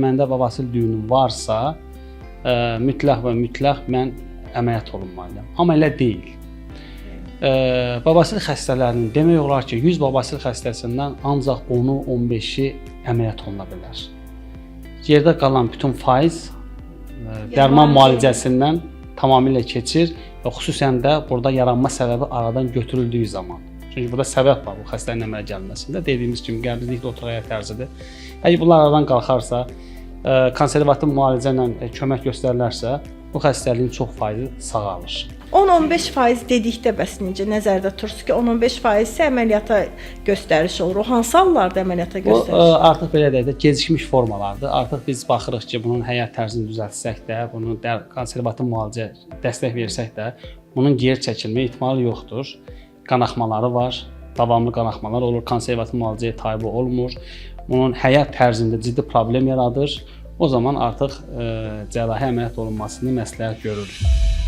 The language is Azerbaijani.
Məndə babasil düyünüm varsa, mütləq və mütləq mən əməliyyat olunmalıyam. Amma elə deyil. Babasil xəstələrinin demək olar ki, 100 babasil xəstəsindən ancaq 10-u, 15-i əməliyyat oluna bilər. Yerdə qalan bütün faiz dərman müalicəsindən tamamilə keçir və xüsusən də burada yaranma səbəbi aradan götürüldüyü zaman. Çünki burada səbəb var bu xəstənin əmələ gəlməsində. Dediyimiz kimi qərbizliklə oturaq həyat tərzidir. Əgər bunlar aradan qalxarsa, konservativ müalicə ilə kömək göstərilərsə, bu xəstəliyin çox faizi sağalır. 10-15% dedikdə bəs necə nəzərdə tutursunuz ki, 10-15% isə əməliyyata göstəriş olur. O hansı hallarda əməliyyata göstəriş olur? Bu artıq belə deyək də gecikmiş formalardır. Artıq biz baxırıq ki, bunun həyat tərzini düzəltsək də, bunun konservativ müalicə dəstək versək də, bunun geri çəkilmə ehtimalı yoxdur. Qanaxmaları var, davamlı qanaxmalar olur, konservativ müalicəyə tabe olmur. Bunun həyat tərzində ciddi problem yaradır. O zaman artıq cərrahi əməliyyat olunmasını məsləhət görürük.